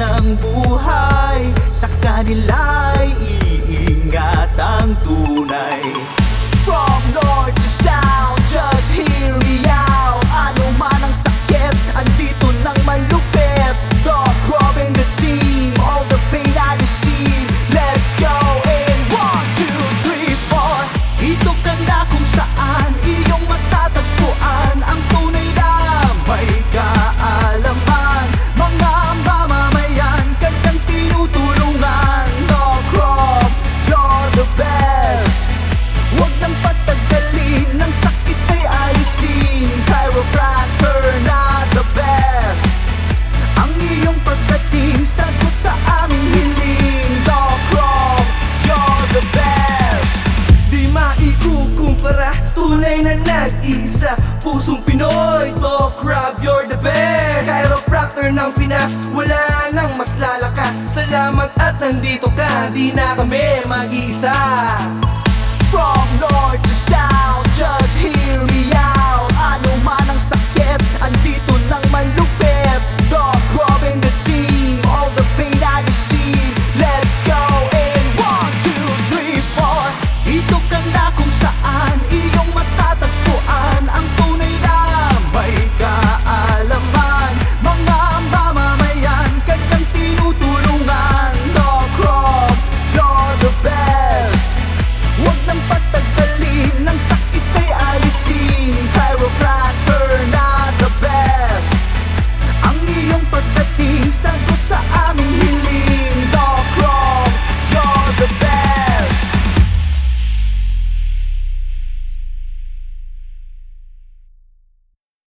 ng buhay, sa kanila'y iingat ang tunay. From north to south, just hear me out. Ano man ang sakit, andito nang malupit. Doc Rob and the team, all the pain I receive. Let's go in 1, 2, 3, 4. Ito ka na kung saan iyong matatagpuan ang tunay na may kaalaman. Mga mamamayan, kanyang tinutulungan. Doc Rob, you're the best. Huwag nang patagalin, ng sakit ay alisin. Chiropractor na the best. Ang iyong pagdating, sagot sa aming hiling. Doc Rob, you're the best. Di maikukumpara, tunay na nag-iisa, pusong Pinoy. Doc Rob, you're the best. Chiropractor ng Pinas, wala nang mas lalakas. Salamat at nandito ka, di na kami mag-iisa. From north to south, just hear me out. Ano man ang sakit, andito nang malupit.